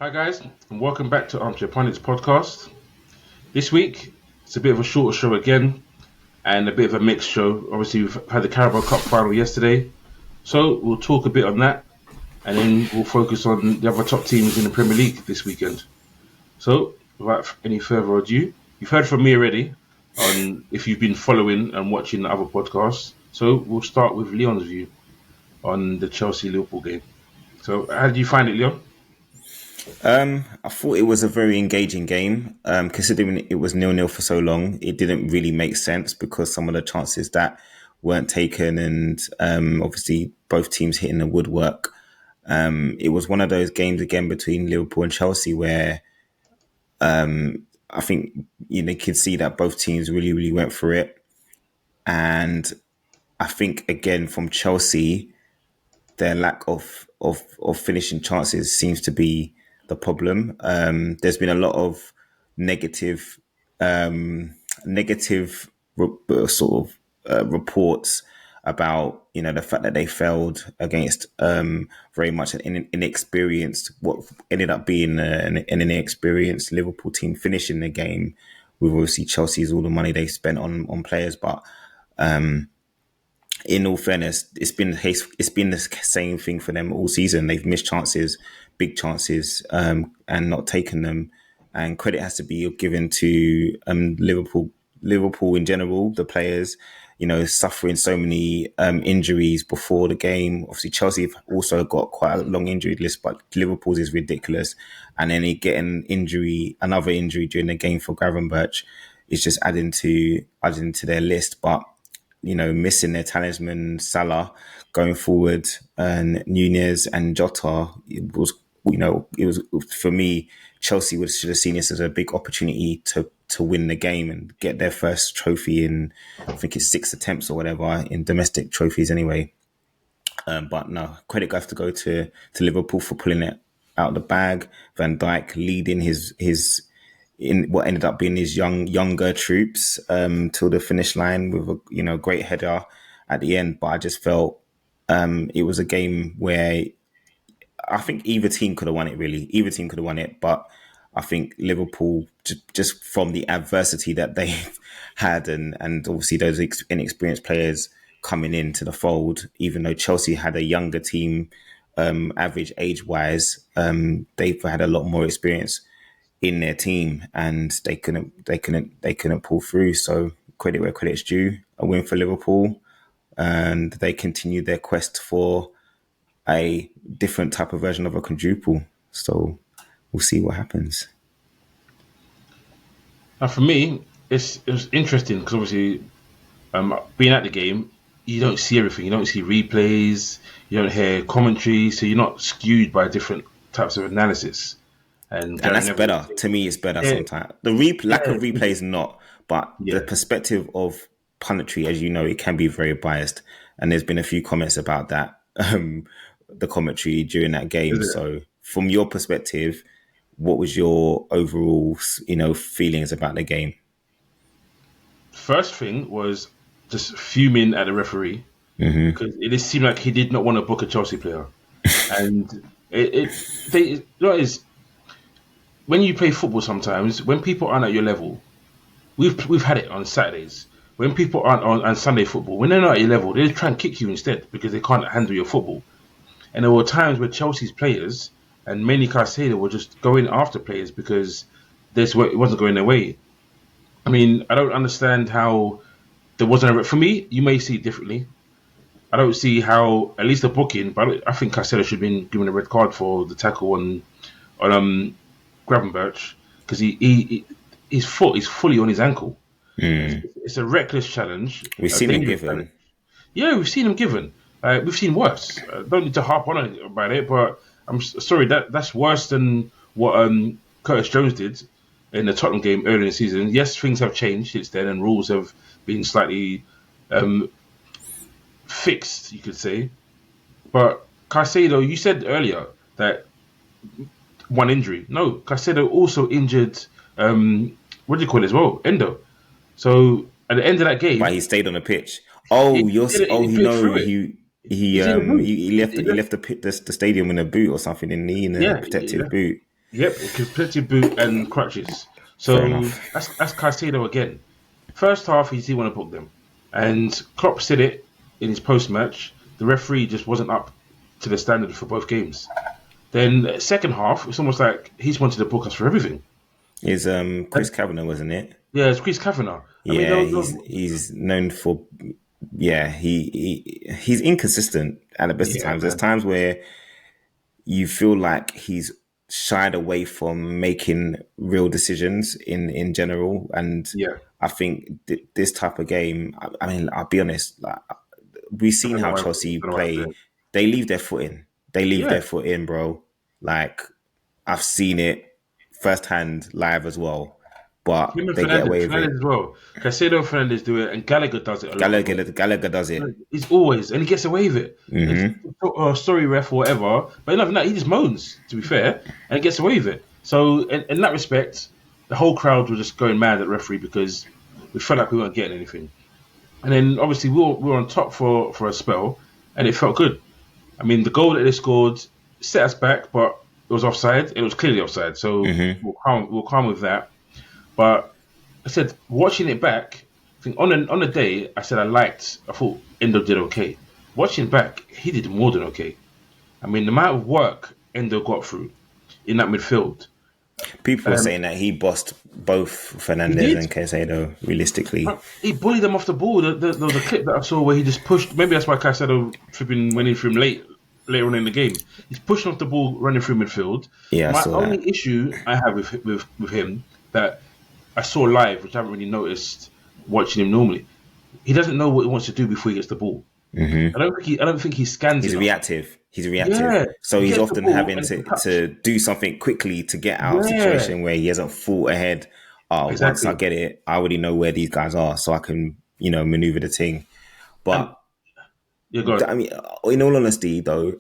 Hi guys, and welcome back to Armchair Pundits podcast. This week it's a bit of a shorter show again, and a bit of a mixed show. Obviously, we've had the Carabao Cup final yesterday, so we'll talk a bit on that, and then we'll focus on the other top teams in the Premier League this weekend. So, without any further ado, you've heard from me already on if you've been following and watching the other podcasts. So we'll start with Leon's view on the Chelsea-Liverpool game. So, how did you find it, Leon? I thought it was a very engaging game. Considering it was 0-0 for so long, it didn't really make sense because some of the chances that weren't taken and obviously both teams hitting the woodwork. It was one of those games again between Liverpool and Chelsea where I think you could see that both teams really went for it. And I think again from Chelsea, their lack of finishing chances seems to be the problem. There's been a lot of negative reports about the fact that they failed against very much an inexperienced, what ended up being an inexperienced Liverpool team finishing the game with obviously Chelsea's all the money they spent on players, but in all fairness, it's been the same thing for them all season. They've missed chances, big chances, and not taken them. And credit has to be given to Liverpool in general, the players, suffering so many injuries before the game. Obviously, Chelsea have also got quite a long injury list, but Liverpool's is ridiculous. And then getting another injury during the game for Gravenberch is just adding to their list. But missing their talisman Salah going forward, and Nunez and Jota, it was for me, Chelsea should have seen this as a big opportunity to win the game and get their first trophy in, I think it's 6 attempts or whatever in domestic trophies anyway. But no, credit has to go to Liverpool for pulling it out of the bag. Van Dijk leading his in what ended up being his younger troops till the finish line with a great header at the end. But I just felt it was a game where I think either team could have won it. Really, either team could have won it. But I think Liverpool, just from the adversity that they had, and obviously those inexperienced players coming into the fold, even though Chelsea had a younger team, average age wise, they've had a lot more experience in their team, and they couldn't pull through. So credit where credit's due. A win for Liverpool, and they continue their quest for a different type of version of a quadruple. So we'll see what happens. Now, for me, it was interesting because obviously, being at the game, you don't see everything. You don't see replays. You don't hear commentary, so you're not skewed by different types of analysis. And that's better. To me, it's better sometimes. The lack of replay is not, but the perspective of punditry, as you know, it can be very biased. And there's been a few comments about that, the commentary during that game. So from your perspective, what was your overall, feelings about the game? First thing was just fuming at the referee because it just seemed like he did not want to book a Chelsea player. And when you play football sometimes, when people aren't at your level, we've had it on Saturdays. When people aren't on Sunday football, when they're not at your level, they try and kick you instead because they can't handle your football. And there were times where Chelsea's players, and mainly Caicedo, were just going after players because it wasn't going their way. I mean, I don't understand how there wasn't for me, you may see it differently. I don't see how, at least the booking, but I think Caicedo should have been given a red card for the tackle on Gravenberch because his foot is fully on his ankle. It's a reckless challenge. We've seen him given. Yeah, we've seen him given. We've seen worse. Don't need to harp on it about it, but I'm sorry that's worse than what Curtis Jones did in the Tottenham game earlier in the season. Yes, things have changed since then, and rules have been slightly fixed, you could say. But Caicedo, you said earlier that one injury. No, Caicedo also injured. What do you call it as well? Endo. So at the end of that game, but he stayed on the pitch. He left the stadium in a boot or something, in a protective boot. Yep, completely boot and crutches. Fair So enough. that's Caicedo again. First half, he didn't want to book them, and Klopp said it in his post match. The referee just wasn't up to the standard for both games. Then second half, it's almost like he's wanted to book us for everything. Is And, Chris Kavanagh, wasn't it? yeah, it's Chris Kavanagh. I mean, Yeah, he's known for yeah, he's inconsistent at the best of yeah, times. There's man, times where you feel like he's shied away from making real decisions in general, and yeah. I think this type of game. I mean, I'll be honest. Like, we've I seen don't know how why. I Chelsea don't know why I'm play. doing. They leave their foot in. They leave Yeah, their foot in, bro. Like I've seen it firsthand live as well, but him and they get away with Fernandez it. as well. Caicedo and Fernandez do it, and Gallagher does it a lot as well. Gallagher does it. He's always, and he gets away with it. It's Hmm. sorry, ref, or whatever. But other than that, he just moans. To be fair, and he gets away with it. So, in that respect, the whole crowd was just going mad at the referee because we felt like we weren't getting anything. And then obviously we were on top for a spell, and it felt good. I mean, the goal that they scored set us back, but it was offside. It was clearly offside, so Hmm. we'll calm with that. But I said, watching it back, I think on the day, I said I thought Endo did okay. Watching back, he did more than okay. I mean, the amount of work Endo got through in that midfield. People were Um, saying that he bossed both he Fernandez did. and Caicedo realistically. He bullied them off the ball. There was a clip that I saw where he just pushed. Maybe that's why Caicedo tripping went in for him later on in the game. He's pushing off the ball, running through midfield. Yeah, I My saw that. only issue I have with him that I saw live, which I haven't really noticed watching him normally, he doesn't know what he wants to do before he gets the ball. Hmm. I don't think he scans He's enough. reactive. He's reactive. Yeah, So he he's gets the often ball having and he can to touch. do something quickly to get out of a Yeah, situation where he hasn't thought ahead. Oh, once I exactly. get it, I already know where these guys are, so I can, maneuver the thing. And But you're good. I mean, in all honesty, though,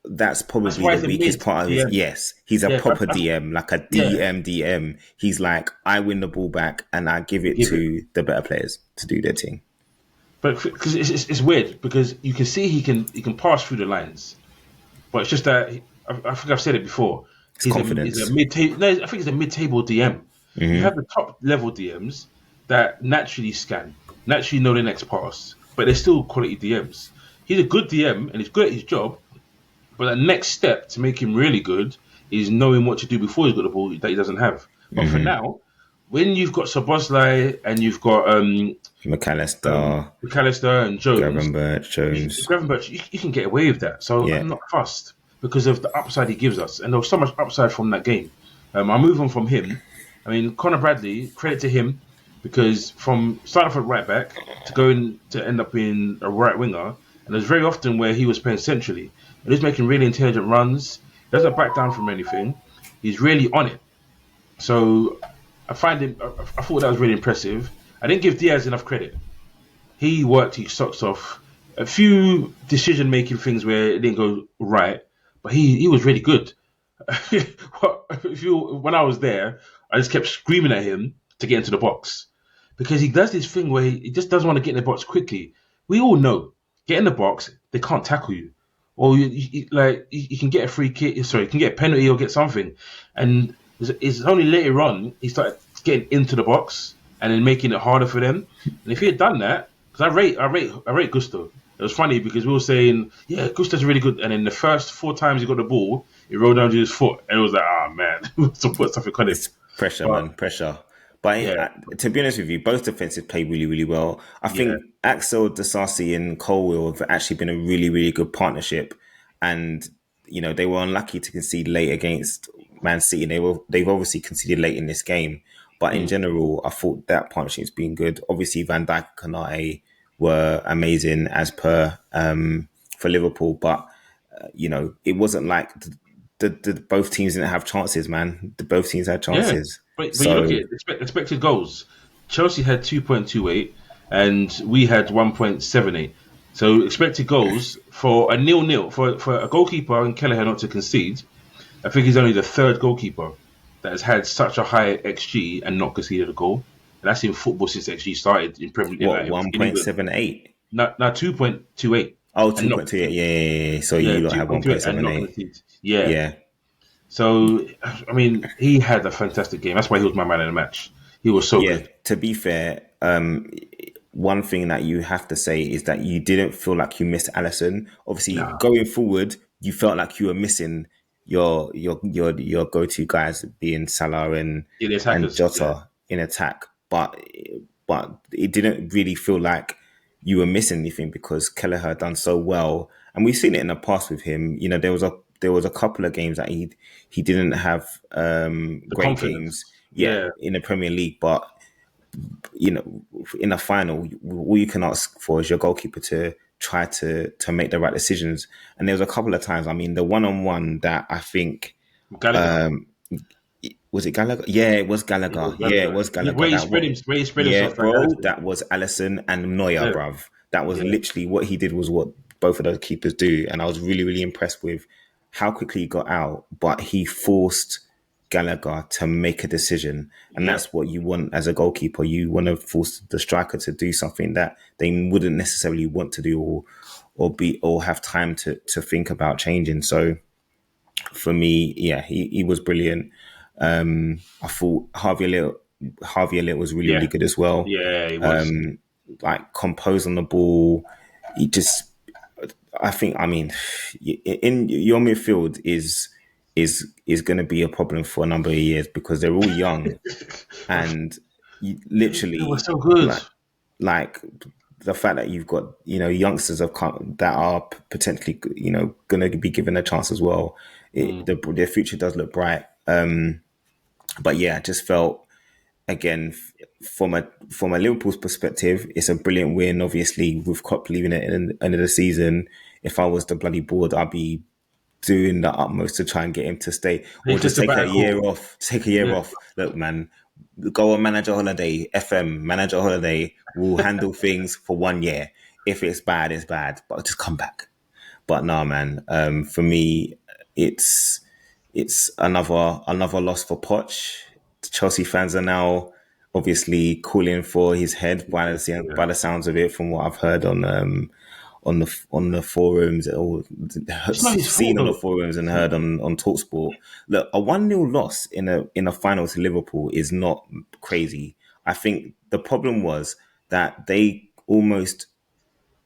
that's That's probably why the he's a weakest mid. part of his. Yeah, Yes, he's a yeah, proper DM, like a yeah. DM. He's like, I win the ball back and I give it Give it. to the better players to do their thing. But because it's weird because you can see he can pass through the lines, but it's just that I think I've said it before. It's He's a confidence. mid table. No, I think he's a mid table DM. You Hmm. have the top level DMs that naturally scan, naturally know the next pass, but they're still quality DMs. He's a good DM and he's good at his job, but the next step to make him really good is knowing what to do before he's got the ball that he doesn't have. But for Hmm. now, when you've got Soboslai and you've got McAllister, McAllister and Jones, Gravenberch, Jones. Gravenberch, you can get away with that. So Yeah. I'm not fussed because of the upside he gives us, and there was so much upside from that game. I move on from him. I mean, Conor Bradley, credit to him because from starting from right back to going to end up being a right winger, and there's very often where he was playing centrally, and he's making really intelligent runs. He doesn't back down from anything. He's really on it. So I find him. I thought that was really impressive. I didn't give Diaz enough credit. He worked his socks off. A few decision making things where it didn't go right, but he was really good. When I was there, I just kept screaming at him to get into the box because he does this thing where he just doesn't want to get in the box quickly. We all know, get in the box, they can't tackle you, or you can get a free kick. Sorry, you can get a penalty or get something, and it's only later on he started getting into the box and then making it harder for them. And if he had done that, because I rate Gusto. It was funny because we were saying, yeah, Gusto's really good, and then the first 4 times he got the ball, he rolled down to his foot, and it was like, ah, man, to put stuff in it. It's pressure, But man, pressure. But yeah, to be honest with you, both defenses played really, really well. I yeah, think Axel Disasi and Colwill have actually been a really, really good partnership. And, they were unlucky to concede late against Man City. And they've obviously conceded late in this game. But in mm, general, I thought that partnership's been good. Obviously, Van Dijk and Kanate were amazing as per for Liverpool. But, it wasn't like the both teams didn't have chances, man. Both teams had yeah. chances. But you look So at expected goals. Chelsea had 2.28, and we had 1.78. So expected goals for a nil-nil for a goalkeeper and Kelleher not to concede. I think he's only the third goalkeeper that has had such a high XG and not conceded a goal. And that's in football since XG started in Premier League, what, like, in England. 1.78? Now 2.28 Oh, and not 2.28. Yeah, yeah, yeah. So yeah you lot have 2.28 and not 1.78. conceded. Yeah. Yeah. So, I mean, he had a fantastic game. That's why he was my man in the match. He was so Yeah, good. to be fair, one thing that you have to say is that you didn't feel like you missed Allison. Obviously, Nah, going forward, you felt like you were missing your go to guys being Salah yeah, the and attackers. Yeah, Jota in attack, but it didn't really feel like you were missing anything because Kelleher done so well, and we've seen it in the past with him. You know, there was a couple of games that he didn't have the great games, confidence. yeah, Yeah, in the Premier League, but you know, in a final, all you can ask for is your goalkeeper to try to make the right decisions. And there was a couple of times. I mean, the one-on-one that I think Gallagher. was it Gallagher? Yeah, it was It Gallagher. was Yeah, it Gallagher. was Gallagher. Where he spread Yeah, himself like bro, Allison. that was Allison and Neuer, Yeah, bruv. That was yeah, literally what he did was what both of those keepers do. And I was really, really impressed with how quickly he got out, but he forced Gallagher to make a decision. And yeah, that's what you want as a goalkeeper. You want to force the striker to do something that they wouldn't necessarily want to do or have time to think about changing. So for me, yeah, he was brilliant. I thought Harvey Elliott was really, really yeah, good as well. yeah. He was. Like composed on the ball. He just, I mean, in your midfield is going to be a problem for a number of years because they're all young and It was literally so good. like the fact that you've got youngsters that are potentially going to be given a chance as well. Their future does look bright. But yeah, I just felt again from a Liverpool's perspective, it's a brilliant win. Obviously, with Klopp leaving it in the end of the season, if I was the bloody board, I'd be doing the utmost to try and get him to stay He or took just take a year sabbatical. off. Take a year Yeah. off. Look, man, go on manager holiday. FM manager holiday. We'll handle things for 1 year. If it's bad, it's bad. But just come back. But no, man. For me, it's another loss for Poch. Chelsea fans are now obviously calling for his head Yeah. by the sounds of it, from what I've heard on the forums or It's not his fault seen on the though. forums and heard on Talksport. Look, a 1-0 loss in a final to Liverpool is not crazy. I think the problem was that they almost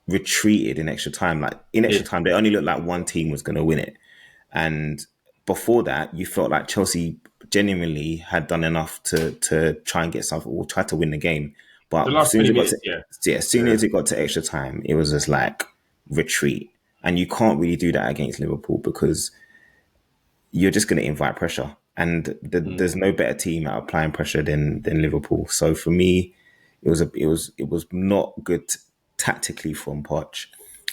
retreated in extra time. Like in Yeah. extra time, they only looked like one team was going to win it, and before that, you felt like Chelsea genuinely had done enough to try and get something or try to win the game. The But as last soon as 20 it got minutes, to yeah. yeah, as soon Yeah. as it got to extra time, it was just like retreat, and you can't really do that against Liverpool because you're just going to invite pressure, and there's no better team at applying pressure than Liverpool. So for me, it was not good tactically from Poch.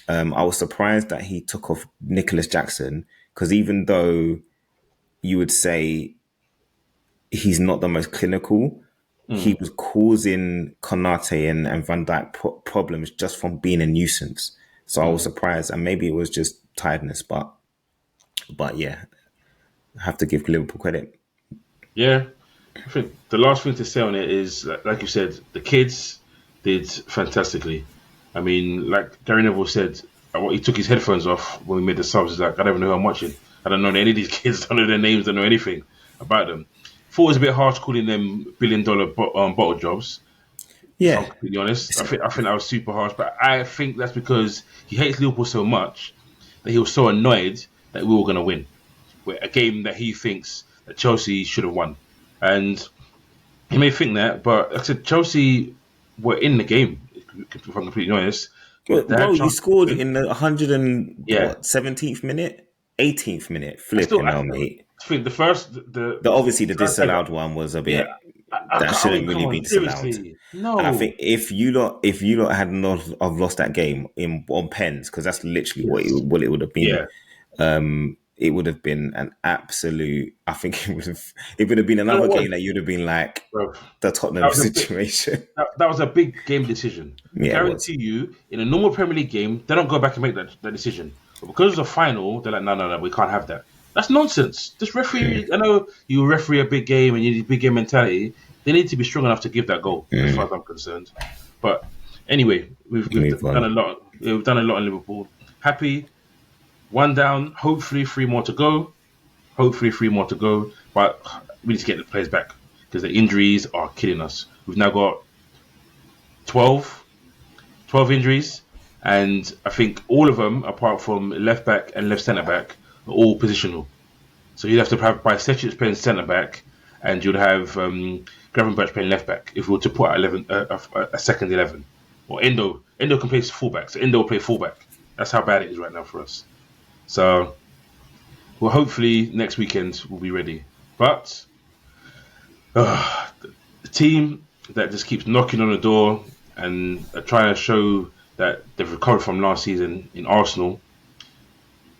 I was surprised that he took off Nicholas Jackson because even though you would say he's not the most clinical, he was causing Konate and Van Dijk problems just from being a nuisance. So I was surprised, and maybe it was just tiredness, but yeah, I have to give Liverpool credit. Yeah. I think the last thing to say on it is, like you said, the kids did fantastically. I mean, like Gary Neville said, he took his headphones off when we made the subs. He's like, I don't even know who I'm watching. I don't know any of these kids. Don't know their names. Don't know anything about them. Thought it was a bit harsh calling them billion-dollar bottle jobs. If I'm Yeah, completely honest, I think that was super harsh. But I think that's because he hates Liverpool so much that he was so annoyed that we were going to win a game that he thinks that Chelsea should have won. And he may think that, but like I said, Chelsea were in the game, if I'm completely honest. well, They had bro, you chances to scored win. in the hundred and Yeah. what 17th minute, 18th minute, I still flipping I hell, mate. think the first the Obviously the first leg, disallowed one was a yeah. bit that I mean, shouldn't come really be on, disallowed. seriously. And I No. think if you lot had not have lost that game in on pens, because that's literally Yes. what it would have been. Yeah. It would have been an absolute. I think it would have been You know another what, game that you'd have been like bro? the That Tottenham was a bit. situation. That was a big game decision. I Yeah, it was. guarantee you, in a normal Premier League game, they don't go back and make that decision. But because it's a final, they're like, no, no, no, we can't have that. That's nonsense. This referee, I know you referee a big game and you need big game mentality. They need to be strong enough to give that goal, as far as I'm concerned. But anyway, we've Move done a on. lot. We've done a lot in Liverpool. Happy, one down. Hopefully, three more to go. Hopefully 3 more to go. But we need to get the players back because the injuries are killing us. We've now got 12, 12 injuries. And I think all of them, apart from left back and left centre back, are all positional. So you'd have to have Bajcetic playing centre back, and you'd have Gravenberch playing left back if we were to put out a second 11. Or Endo can play fullback, so Endo will play fullback. That's how bad it is right now for us. So, well, hopefully next weekend we'll be ready. But the team that just keeps knocking on the door and are trying to show that they've recovered from last season in Arsenal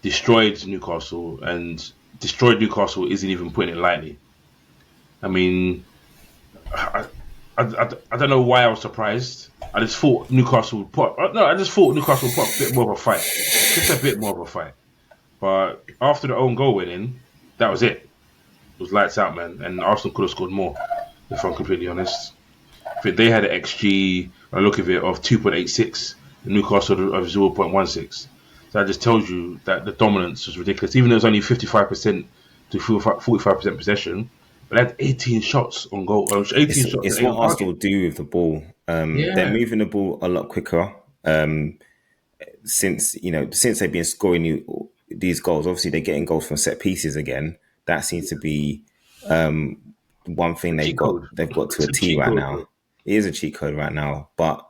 destroyed Newcastle, and destroyed Newcastle isn't even putting it lightly. I mean, I don't know why I was surprised. I just thought Newcastle would put a bit more of a fight. Just a bit more of a fight. But after the own goal went in, that was it. It was lights out, man. And Arsenal could have scored more, if I'm completely honest. I think they had an XG, a look of it, of 2.86, and Newcastle of 0.16. So that just tells you that the dominance was ridiculous. Even though it was only 55% to 45% possession, but they had 18 shots on goal. 18 shots. It's what Arsenal do with the ball. They're moving the ball a lot quicker. Since they've been scoring these goals, obviously they're getting goals from set pieces again. That seems to be one thing they've got to a T right now. Bro. It is a cheat code right now, but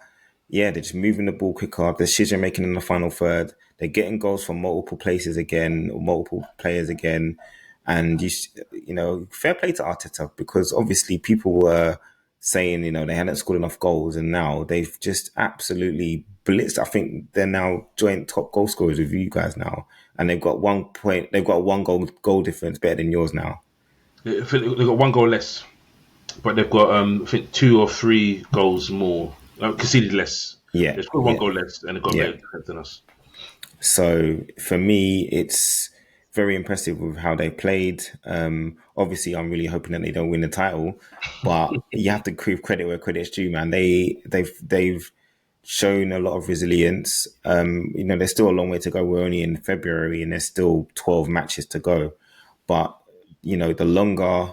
yeah, they're just moving the ball quicker. Decision making in the final third. They're getting goals from multiple places again, multiple players again. And, fair play to Arteta, because obviously people were saying, they hadn't scored enough goals, and now they've just absolutely blitzed. I think they're now joint top goal scorers with you guys now. And they've got 1 point, they've got one goal difference better than yours now. They've got 1 goal less, but they've got, I think, 2 or 3 goals more, conceded less. Yeah. They've got 1 goal less, and they've got better defense than us. So for me, it's very impressive with how they played. Obviously, I'm really hoping that they don't win the title, but you have to give credit where credit's due, man. They've shown a lot of resilience. There's still a long way to go. We're only in February, and there's still 12 matches to go. But the longer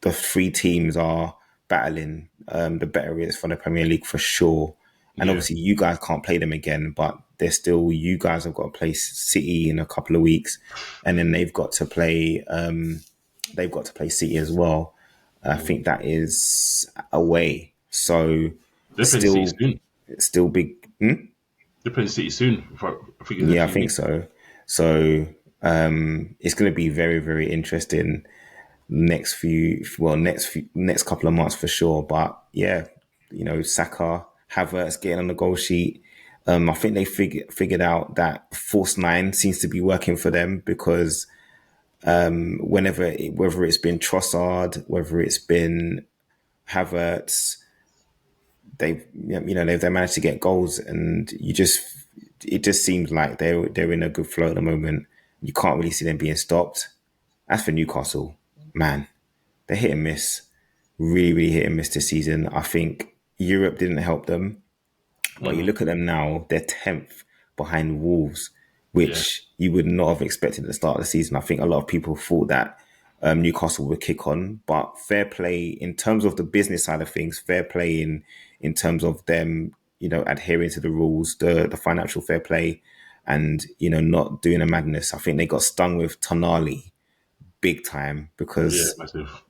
the 3 teams are battling, the better it is for the Premier League for sure. And obviously, you guys can't play them again, but you guys have got to play City in a couple of weeks, and then they've got to play City as well. I think that is away, so still big. They're playing City soon. I think so. So it's going to be very, very interesting next couple of months for sure. But yeah, Saka, Havertz getting on the goal sheet. I think they figured out that false 9 seems to be working for them, because whether it's been Trossard, whether it's been Havertz, they've managed to get goals, and it just seems like they're in a good flow at the moment. You can't really see them being stopped. As for Newcastle, man, they're hit and miss, really, really hit and miss this season. I think Europe didn't help them. But you look at them now, they're 10th behind Wolves, which you would not have expected at the start of the season. I think a lot of people thought that Newcastle would kick on, but fair play in terms of the business side of things, fair play in terms of them, adhering to the rules, the financial fair play, and, not doing a madness. I think they got stung with Tonali big time, because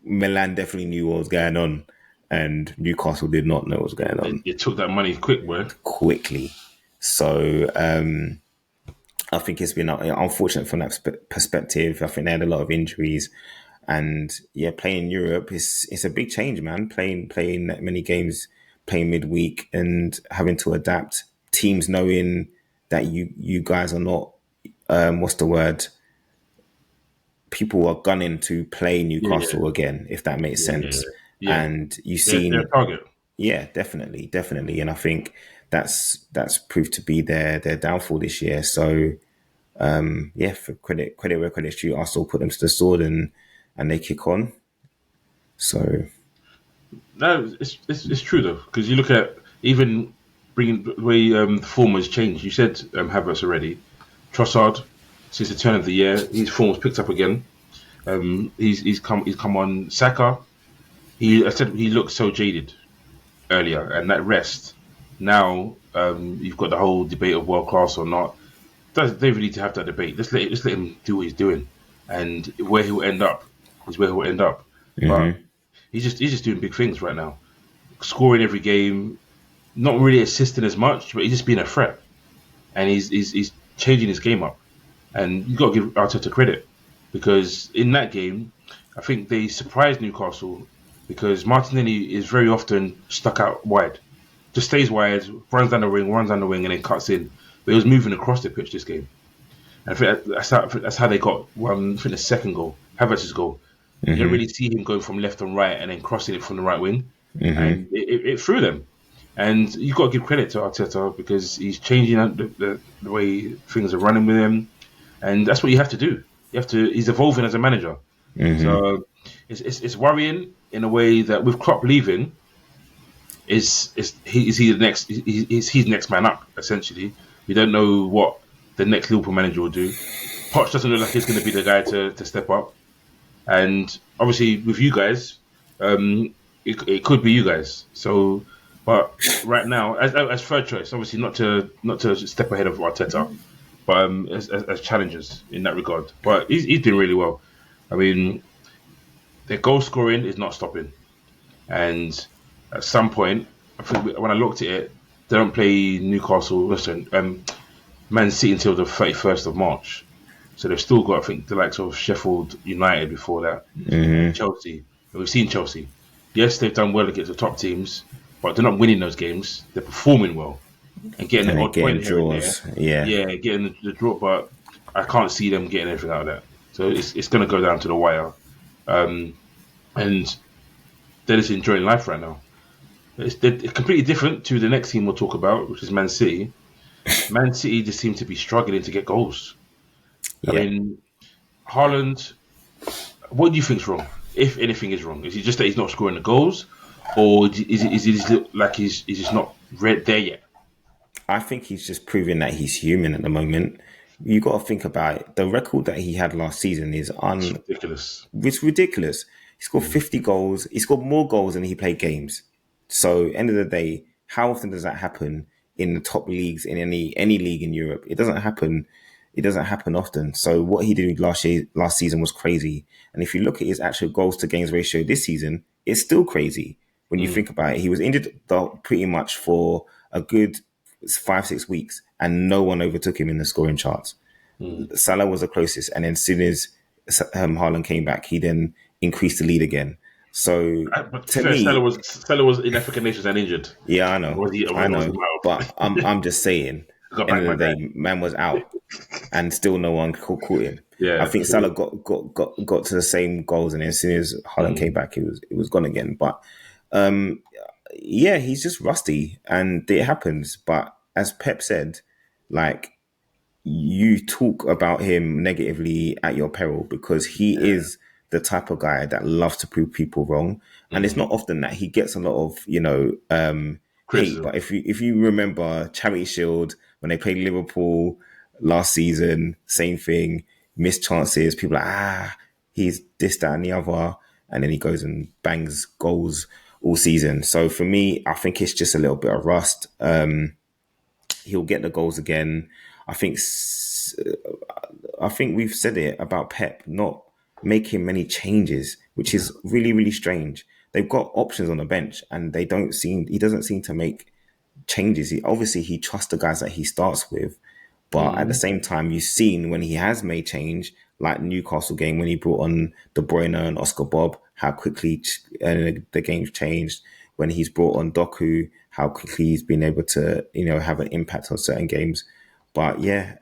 Milan definitely knew what was going on. And Newcastle did not know what was going on. They took that money quickly. So I think it's been unfortunate from that perspective. I think they had a lot of injuries, and playing in Europe it's a big change, man. Playing that many games, playing midweek, and having to adapt. Teams knowing that you guys are not people are gunning to play Newcastle again, if that makes sense. Yeah. And you've seen their target. Yeah, definitely. And I think that's proved to be their downfall this year. So for credit where credit's due, Arsenal put them to the sword and they kick on. So no, it's true though, because you look at even bringing the way the form has changed. You said Havertz already. Trossard, since the turn of the year, his form was picked up again. He's come on. Saka. I said he looked so jaded earlier, and that rest. Now you've got the whole debate of world class or not. Don't really need to have that debate. Just let him do what he's doing, and where he'll end up is where he'll end up. But Mm-hmm. he's just doing big things right now, scoring every game, not really assisting as much, but he's just being a threat, and he's changing his game up. And you got to give Arteta credit because in that game, I think they surprised Newcastle because Martinelli is very often stuck out wide, just stays wide, runs down the wing, and then cuts in. But he was moving across the pitch this game. And I think that's how they got I think the second goal, Havertz's goal. You don't Mm-hmm. really see him going from left and right and then crossing it from the right wing, Mm-hmm. and it threw them. And you've got to give credit to Arteta because he's changing the way things are running with him, and that's what you have to do. He's evolving as a manager. Mm-hmm. So it's worrying in a way that with Klopp leaving, is he the next? He's next man up essentially. We don't know what the next Liverpool manager will do. Poch doesn't look like he's going to be the guy to step up, and obviously with you guys, it could be you guys. So, but right now, as third choice, obviously not to step ahead of Arteta, but as challengers in that regard. But he's doing really well. I mean, their goal scoring is not stopping, and at some point, I think when I looked at it, they don't play Newcastle, Man City until the 31st of March. So they've still got, I think, the likes of Sheffield United before that, and Mm-hmm. Chelsea. And we've seen Chelsea. Yes, they've done well against the top teams, but they're not winning those games. They're performing well and getting And the they're odd getting point here and there. draws. Yeah. Yeah, getting the draw, but I can't see them getting anything out of that. So it's going to go down to the wire. Um, and they're just enjoying life right now. They're completely different to the next team we'll talk about, which is Man City. Man City just seem to be struggling to get goals. I Yeah. mean, Haaland, what do you think's wrong? If anything is wrong, is it just that he's not scoring the goals, or is it just like he's just not there yet? I think he's just proving that he's human at the moment. You got to think about it. The record that he had last season is It's ridiculous. it's ridiculous. He scored 50 goals. He scored more goals than he played games. So, end of the day, how often does that happen in the top leagues in any league in Europe? It doesn't happen. It doesn't happen often. So, what he did last season was crazy. And if you look at his actual goals to games ratio this season, it's still crazy when you Mm, think about it. He was injured pretty much for a good 5-6 weeks, and no one overtook him in the scoring charts. mm. Salah was the closest, and then as soon as Haaland came back, he then increased the lead again. So But to be to fair, Salah me, was in African nations and injured. yeah, Or was he? Or I was he know, but out? I'm just saying. Got End back of my the guy. day, man was out, and still no one caught him. I Yeah, think Salah true. got to the same goals, and then as soon as Haaland came Mm, back, it was gone again. But um, yeah, he's just rusty, and it happens. But as Pep said, like, you talk about him negatively at your peril because he yeah. is the type of guy that loves to prove people wrong. And it's Mm. not often that he gets a lot of, hate. Criticism. But if you remember Charity Shield when they played Liverpool last season, same thing, missed chances, people are like, he's this, that, and the other. And then he goes and bangs goals all season. So for me, I think it's just a little bit of rust. He'll get the goals again. I think I think we've said it about Pep not making many changes, which is really, really strange. They've got options on the bench, and he doesn't seem to make changes. He trusts the guys that he starts with, but at the Mm. same time, you've seen when he has made change, like Newcastle game when he brought on De Bruyne and Oscar Bob, how quickly the game's changed. When he's brought on Doku, how quickly he's been able to have an impact on certain games. But yeah,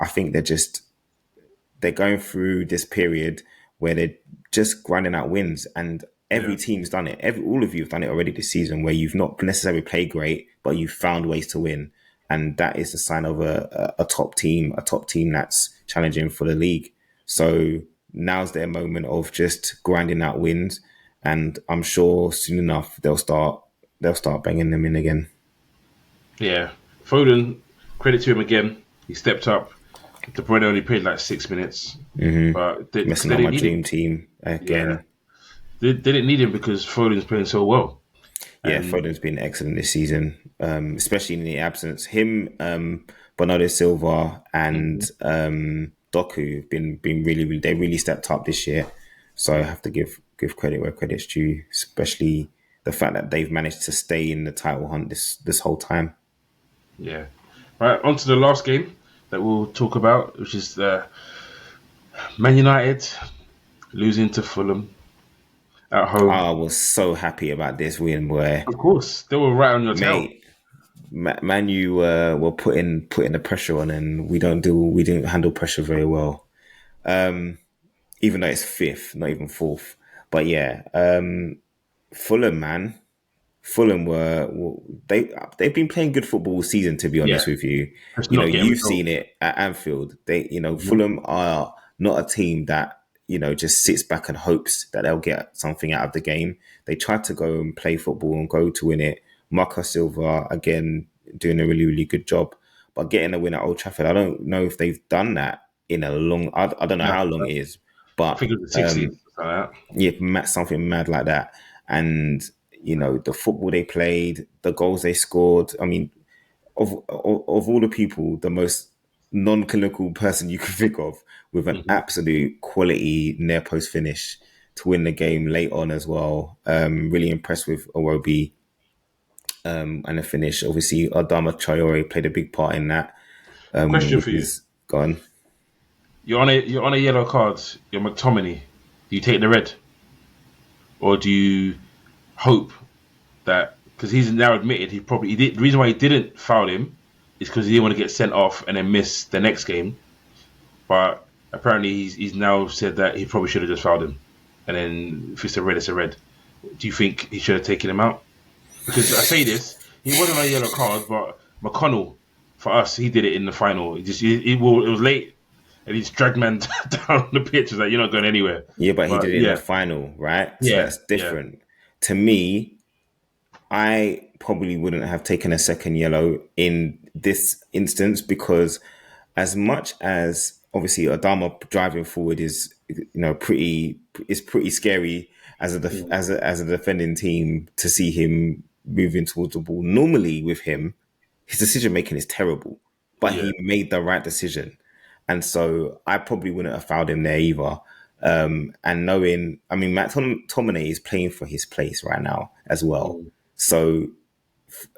I think they're going through this period where they're just grinding out wins, and every Yeah. team's done it. All of you have done it already this season, where you've not necessarily played great, but you've found ways to win, and that is a sign of a top team that's challenging for the league. So now's their moment of just grinding out wins, and I'm sure soon enough they'll start banging them in again. Yeah. Foden, credit to him again. He stepped up. De Bruyne only played like 6 minutes, but because Messing they up my didn't need dream him. team Yeah, again. they didn't need him because Foden's playing so well. Yeah, And Foden's been excellent this season, especially in the absence. Him, Bernardo Silva, and Mhm. Doku have been really they really stepped up this year. So I Yeah, have to give credit where credit's due, especially the fact that they've managed to stay in the title hunt this whole time. yeah. Right, on to the last game that we'll talk about, which is Man United losing to Fulham at home. I was so happy about this win, where Of course, they were right on your tail. mate, Man, you were putting the pressure on, and we didn't handle pressure very well. Even though it's fifth, not even fourth. But yeah, Fulham, man, Fulham they've been playing good football all season. To be Yeah, honest with you, just not getting you've seen results. it at Anfield. Mhm. Fulham are not a team that just sits back and hopes that they'll get something out of the game. They try to go and play football and go to win it. Marco Silva again doing a really good job, but getting a win at Old Trafford, I don't know if they've done that in a long. I don't know No, how long it is, I but think it was the 60th. Something like that. yeah, something mad like that. And the football they played, the goals they scored. I mean, of all the people, the most non-clinical person you could think of with an Mhm. absolute quality near post finish to win the game late on as well. Really impressed with Iwobi and the finish. Obviously, Adama Traore played a big part in that Question with for you: his gone. you're on a yellow card. You're McTominay. Do you take the red, or do you hope that because he's now admitted he did. The reason why he didn't foul him is because he didn't want to get sent off and then miss the next game. But apparently he's now said that he probably should have just fouled him. And then if it's a red, it's a red. Do you think he should have taken him out? Because I say this, he wasn't on a yellow card, but McConnell for us, he did it in the final. It was late, and he just dragged man down the pitch. It was like you're not going anywhere. Yeah, but he But did it in the yeah, final, right? So yeah, that's yeah. different. To me, I probably wouldn't have taken a second yellow in this instance because, as much as obviously Adama driving forward is pretty scary as Mm, as a defending team to see him moving towards the ball. Normally with him, his decision making is terrible, but yeah. he made the right decision, and so I probably wouldn't have fouled him there either. And knowing, I mean, Tominay is playing for his place right now as well. Mm. So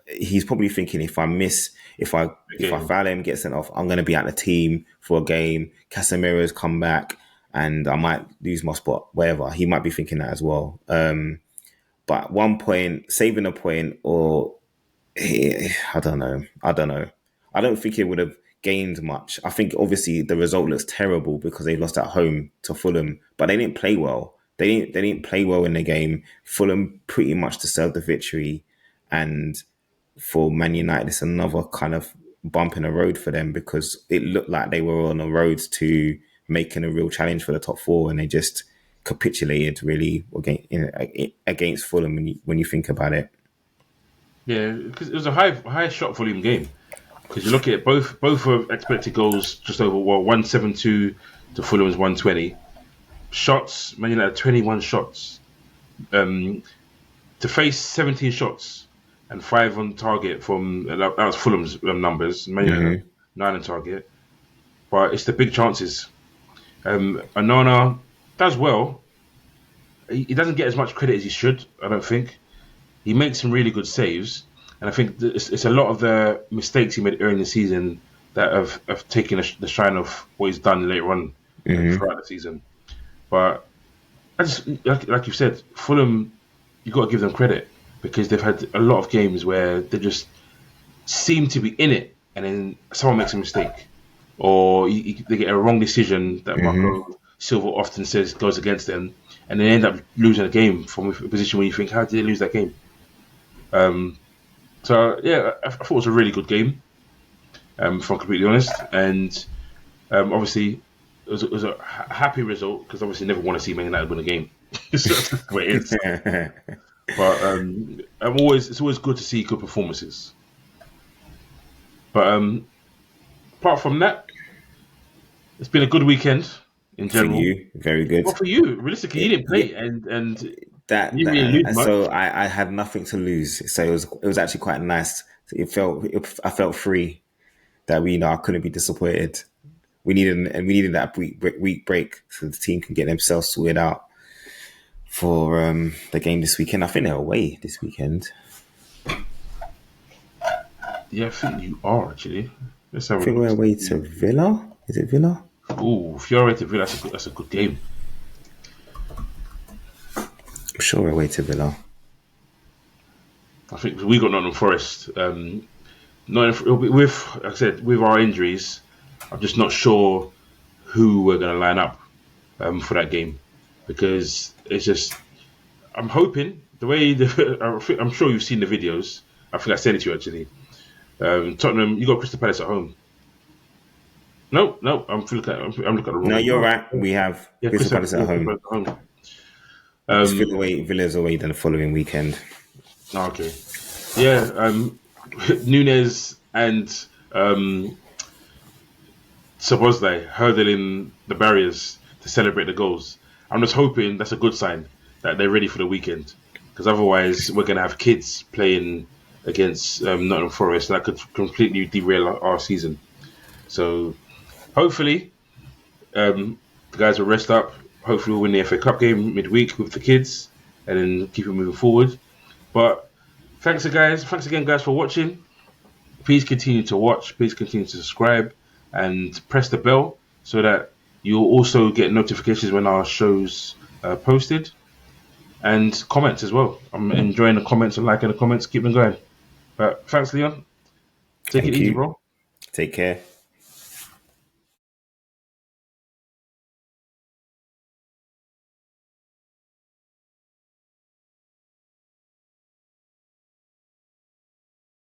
he's probably thinking if I Again, foul him, get sent off, I'm going to be out of the team for a game. Casemiro's come back, and I might lose my spot. Whatever, he might be thinking that as well. But at one point, saving a point, or I don't know. I don't know. I don't think it would have gained much. I think obviously the result looks terrible because they lost at home to Fulham, but they didn't play well. They didn't play well in the game. Fulham pretty much deserved the victory, and for Man United, it's another kind of bump in the road for them because it looked like they were on the road to making a real challenge for the top four, and they just capitulated really against Fulham when you think about it. yeah, because it was a high shot volume game. Because you look at it, both were expected goals just over 172 to Fulham's 120. Shots, Man United 21 shots. Um, to face 17 shots and 5 on target from that was Fulham's numbers. Man United had 9 on target, but it's the big chances. Anana does well. He doesn't get as much credit as he should. I don't think he makes some really good saves, and I think it's a lot of the mistakes he made early in the season that have taken the shine of what he's done later on throughout the season. But I just like you said, Fulham, you got to give them credit because they've had a lot of games where they just seem to be in it, and then someone makes a mistake, or they get a wrong decision that Marco Silva often says goes against them, and they end up losing a game from a position where you think, how did they lose that game? Um, so yeah, I thought it was a really good game, if I'm completely honest, and obviously it was a happy result because obviously never want to see Man United win a game. So that's the way it is. But it's always good to see good performances. But apart from that, It's been a good weekend in For general. you, very good. Well, for you, realistically, you didn't Yeah, play and you that, didn't really lose much. so I had nothing to lose, so it was actually quite nice. I felt free that I couldn't be disappointed. We needed that week break so the team can get themselves sorted out for the game this weekend. I think they're away this weekend. Yeah, I think you are actually. Let's have I a think look. we're away to Villa. Is it Villa? Ooh, if you're away to Villa, that's a good game. I'm sure we're away to Villa. I think we got Nottingham Forest. Like I said, with our injuries, I'm just not sure who we're going to line up for that game because it's just. I'm hoping the way I'm sure you've seen the videos. I think I sent it to you actually. Tottenham, you got Crystal Palace at home. No, no, I'm looking at the No, wrong. you're No, right. We have yeah, Crystal Palace at Crystal home. Palace at home. It's Villa's away then the following weekend. Okay, yeah. Nunes and Szoboszlai hurdling the barriers to celebrate the goals. I'm just hoping that's a good sign that they're ready for the weekend. Because otherwise, we're going to have kids playing against Nottingham Forest, and that could completely derail our season. So hopefully, the guys will rest up. Hopefully, we'll win the FA Cup game midweek with the kids, and then keep it moving forward. But thanks, guys. Thanks again, guys, for watching. Please continue to watch. Please continue to subscribe and press the bell so that you'll also get notifications when our shows are posted. And comments as well. I'm enjoying the comments and liking the comments. Keep them going. But thanks, Leon. Take it Thank easy, you. bro. Take care.